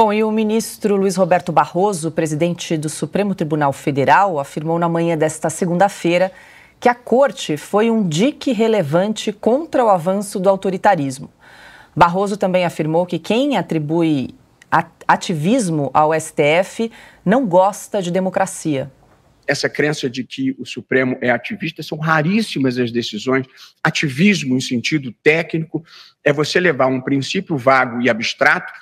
Bom, e o ministro Luiz Roberto Barroso, presidente do Supremo Tribunal Federal, afirmou na manhã desta segunda-feira que a Corte foi um dique relevante contra o avanço do autoritarismo. Barroso também afirmou que quem atribui ativismo ao STF não gosta de democracia. Essa crença de que o Supremo é ativista, são raríssimas as decisões. Ativismo, em sentido técnico, é você levar um princípio vago e abstrato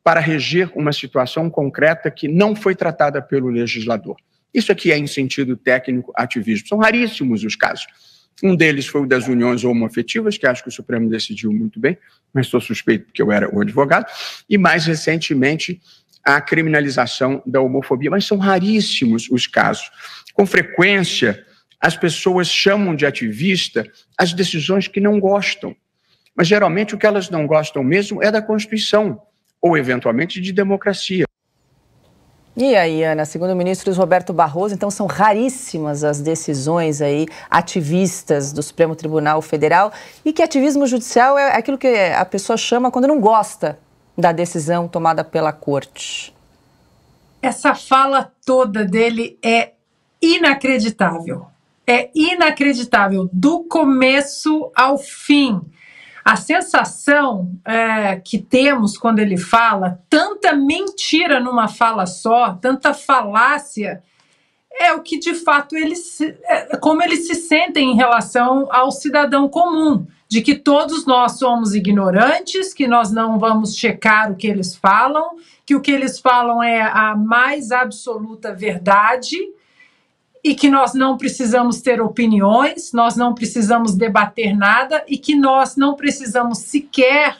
para reger uma situação concreta que não foi tratada pelo legislador. Isso aqui é, em sentido técnico, ativismo. São raríssimos os casos. Um deles foi o das uniões homoafetivas, que acho que o Supremo decidiu muito bem, mas estou suspeito porque eu era o advogado, e mais recentemente a criminalização da homofobia. Mas são raríssimos os casos. Com frequência, as pessoas chamam de ativista as decisões que não gostam. Mas, geralmente, o que elas não gostam mesmo é da Constituição, ou, eventualmente, de democracia. E aí, Ana, segundo o ministro Roberto Barroso, então são raríssimas as decisões aí ativistas do Supremo Tribunal Federal e que ativismo judicial é aquilo que a pessoa chama quando não gosta da decisão tomada pela Corte. Essa fala toda dele é inacreditável. É inacreditável, do começo ao fim. A sensação que temos quando ele fala, tanta mentira numa fala só, tanta falácia, é o que de fato como eles se sentem em relação ao cidadão comum, de que todos nós somos ignorantes, que nós não vamos checar o que eles falam, que o que eles falam é a mais absoluta verdade, e que nós não precisamos ter opiniões, nós não precisamos debater nada e que nós não precisamos sequer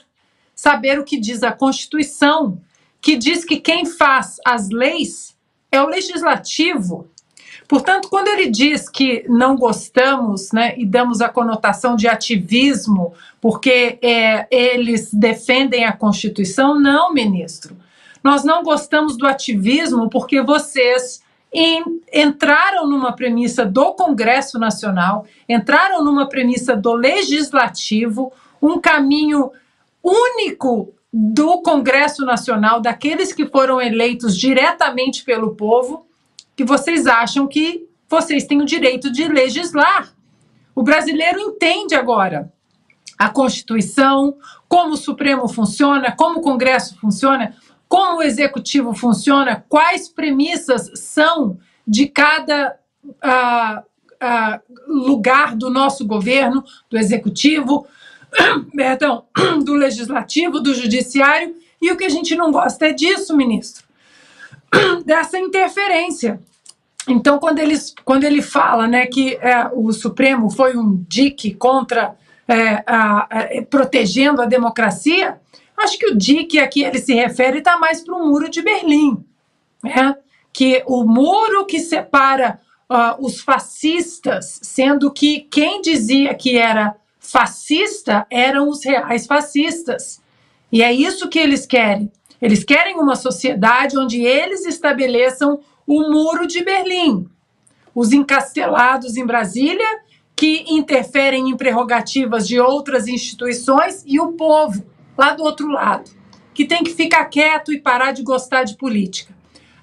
saber o que diz a Constituição, que diz que quem faz as leis é o Legislativo. Portanto, quando ele diz que não gostamos, né, e damos a conotação de ativismo porque eles defendem a Constituição, não, ministro. Nós não gostamos do ativismo porque vocês entraram numa premissa do Congresso Nacional, entraram numa premissa do Legislativo, um caminho único do Congresso Nacional, daqueles que foram eleitos diretamente pelo povo, que vocês acham que vocês têm o direito de legislar. O brasileiro entende agora a Constituição, como o Supremo funciona, como o Congresso funciona, como o Executivo funciona, quais premissas são de cada lugar do nosso governo, do Executivo, do Legislativo, do Judiciário, e o que a gente não gosta é disso, ministro, dessa interferência. Então, quando ele fala, né, que o Supremo foi um dique contra protegendo a democracia, acho que o dique a que ele se refere está mais para o Muro de Berlim, né? Que o muro que separa os fascistas, sendo que quem dizia que era fascista eram os reais fascistas. E é isso que eles querem. Eles querem uma sociedade onde eles estabeleçam o Muro de Berlim. Os encastelados em Brasília, que interferem em prerrogativas de outras instituições, e o povo lá do outro lado, que tem que ficar quieto e parar de gostar de política.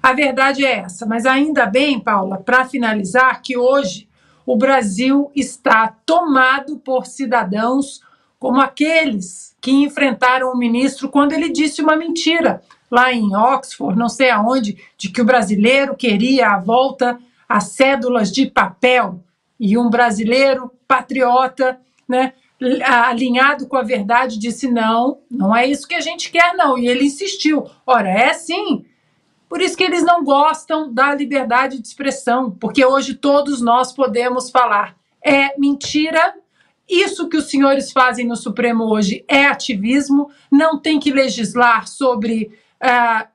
A verdade é essa, mas ainda bem, Paula, para finalizar, que hoje o Brasil está tomado por cidadãos como aqueles que enfrentaram o ministro quando ele disse uma mentira lá em Oxford, não sei aonde, de que o brasileiro queria a volta às cédulas de papel, e um brasileiro patriota, né, alinhado com a verdade, disse não é isso que a gente quer, não. E ele insistiu. Ora, é sim. Por isso que eles não gostam da liberdade de expressão, porque hoje todos nós podemos falar. É mentira. Isso que os senhores fazem no Supremo hoje é ativismo. Não tem que legislar sobre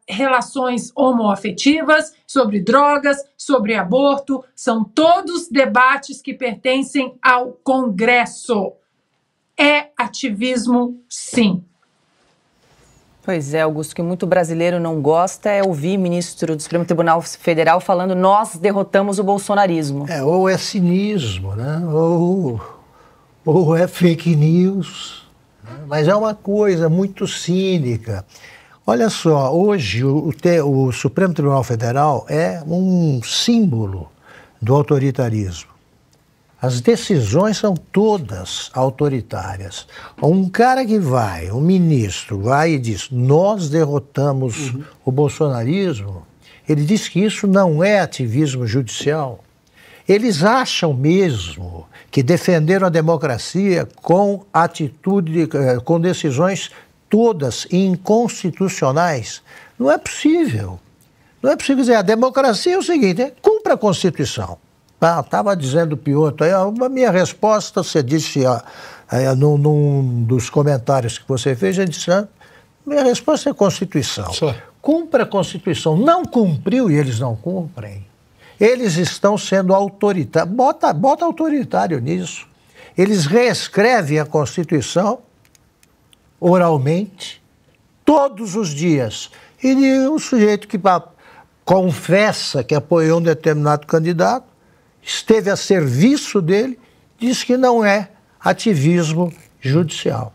relações homoafetivas, sobre drogas, sobre aborto. São todos debates que pertencem ao Congresso. É ativismo, sim. Pois é, Augusto, que muito brasileiro não gosta é ouvir ministro do Supremo Tribunal Federal falando nós derrotamos o bolsonarismo. Ou é cinismo, né? ou é fake news, né? Mas é uma coisa muito cínica. Olha só, hoje o Supremo Tribunal Federal é um símbolo do autoritarismo. As decisões são todas autoritárias. Um cara que vai, um ministro, vai e diz, nós derrotamos o bolsonarismo, ele diz que isso não é ativismo judicial. Eles acham mesmo que defenderam a democracia com atitude, com decisões todas inconstitucionais. Não é possível. Não é possível dizer, a democracia é o seguinte, cumpra a Constituição. Estava dizendo o Piotr, a minha resposta, você disse num dos comentários que você fez, ele disse, minha resposta é Constituição. Só. Cumpra a Constituição. Não cumpriu e eles não cumprem. Eles estão sendo autoritários. Bota autoritário nisso. Eles reescrevem a Constituição oralmente, todos os dias. E o sujeito que confessa que apoiou um determinado candidato, esteve a serviço dele, diz que não é ativismo judicial.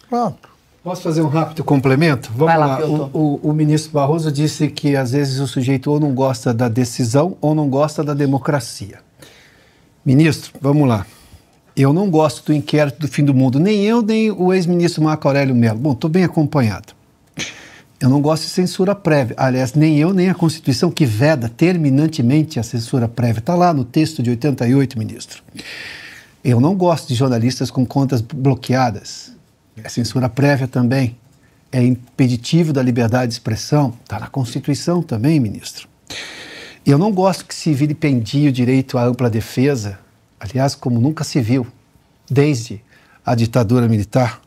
Pronto. Posso fazer um rápido complemento? Vamos lá. O ministro Barroso disse que às vezes o sujeito ou não gosta da decisão ou não gosta da democracia. Ministro, vamos lá. Eu não gosto do inquérito do fim do mundo, nem eu, nem o ex-ministro Marco Aurélio Mello. Bom, estou bem acompanhado. Eu não gosto de censura prévia. Aliás, nem eu, nem a Constituição que veda terminantemente a censura prévia. Está lá no texto de 88, ministro. Eu não gosto de jornalistas com contas bloqueadas. A censura prévia também é impeditivo da liberdade de expressão. Está na Constituição também, ministro. Eu não gosto que se vilipendie o direito à ampla defesa, aliás, como nunca se viu, desde a ditadura militar.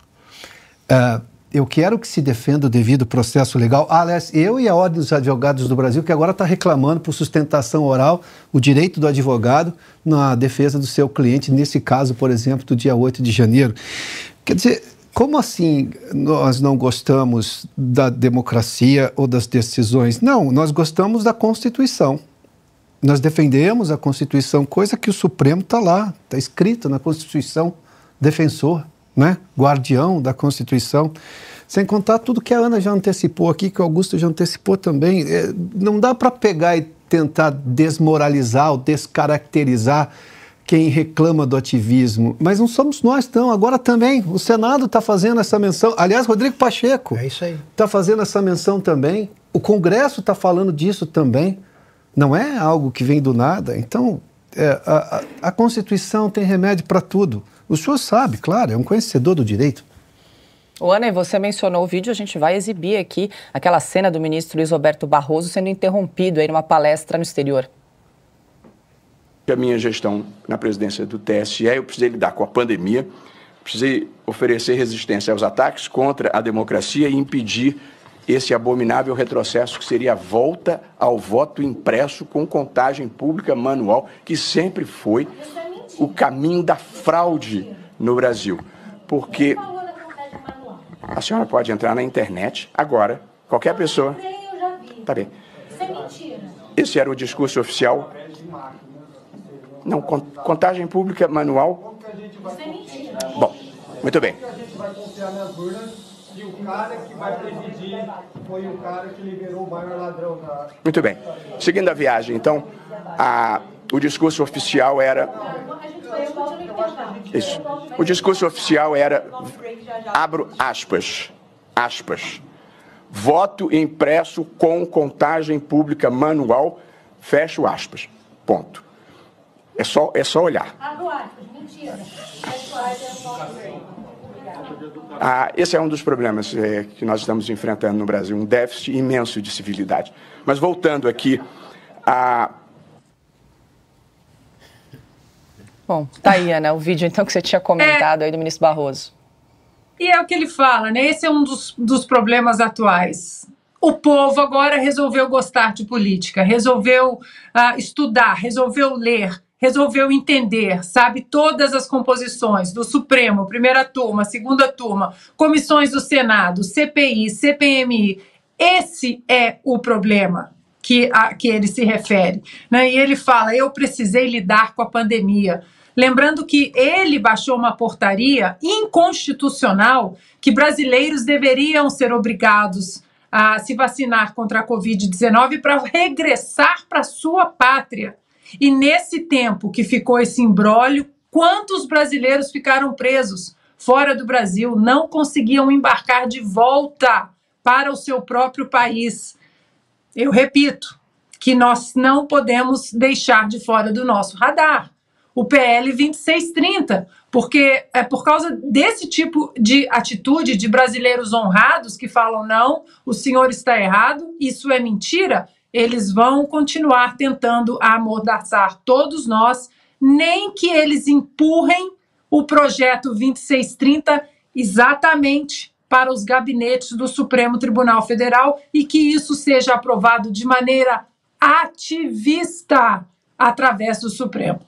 Eu quero que se defenda o devido processo legal. Aliás, eu e a Ordem dos Advogados do Brasil, que agora está reclamando por sustentação oral o direito do advogado na defesa do seu cliente, nesse caso, por exemplo, do dia 8 de janeiro. Quer dizer, como assim nós não gostamos da democracia ou das decisões? Não, nós gostamos da Constituição. Nós defendemos a Constituição, coisa que o Supremo está lá, está escrito na Constituição, defensor, né? Guardião da Constituição. Sem contar tudo que a Ana já antecipou aqui, que o Augusto já antecipou também. Não dá para pegar e tentar desmoralizar ou descaracterizar quem reclama do ativismo, mas não somos nós, não. Agora também, o Senado está fazendo essa menção. Aliás, Rodrigo Pacheco está fazendo essa menção também. O Congresso está falando disso também. Não é algo que vem do nada. Então, a Constituição tem remédio para tudo. O senhor sabe, claro, é um conhecedor do direito. Ana, você mencionou o vídeo, a gente vai exibir aqui aquela cena do ministro Luiz Roberto Barroso sendo interrompido aí numa palestra no exterior. A minha gestão na presidência do TSE, eu precisei lidar com a pandemia, precisei oferecer resistência aos ataques contra a democracia e impedir esse abominável retrocesso que seria a volta ao voto impresso com contagem pública manual, que sempre foi o caminho da fraude no Brasil. Porque a senhora pode entrar na internet agora, qualquer pessoa... Tá bem. Esse era o discurso oficial... Não, contagem pública manual. Isso é mentira. Bom, muito bem. A gente vai confiar nas urnas e o cara que vai presidir foi o cara que liberou o maior ladrão da... Muito bem. Seguindo a viagem, então, o discurso oficial era... Isso. O discurso oficial era, abro aspas, voto impresso com contagem pública manual, fecho aspas, ponto. É só olhar. Mentira. Esse é um dos problemas que nós estamos enfrentando no Brasil, um déficit imenso de civilidade. Mas voltando aqui a... Bom, tá aí, Ana, o vídeo então que você tinha comentado aí do ministro Barroso. E é o que ele fala, né? Esse é um dos problemas atuais. O povo agora resolveu gostar de política, resolveu estudar, resolveu ler, resolveu entender, sabe, todas as composições do Supremo, primeira turma, segunda turma, comissões do Senado, CPI, CPMI. Esse é o problema que ele se refere, né? E ele fala, eu precisei lidar com a pandemia. lembrando que ele baixou uma portaria inconstitucional que brasileiros deveriam ser obrigados a se vacinar contra a Covid-19 para regressar para sua pátria. E nesse tempo que ficou esse imbróglio, quantos brasileiros ficaram presos fora do Brasil, não conseguiam embarcar de volta para o seu próprio país? Eu repito que nós não podemos deixar de fora do nosso radar o PL 2630, porque é por causa desse tipo de atitude de brasileiros honrados que falam, não, o senhor está errado, isso é mentira, eles vão continuar tentando amordaçar todos nós, nem que eles empurrem o projeto 2630 exatamente para os gabinetes do Supremo Tribunal Federal e que isso seja aprovado de maneira ativista através do Supremo.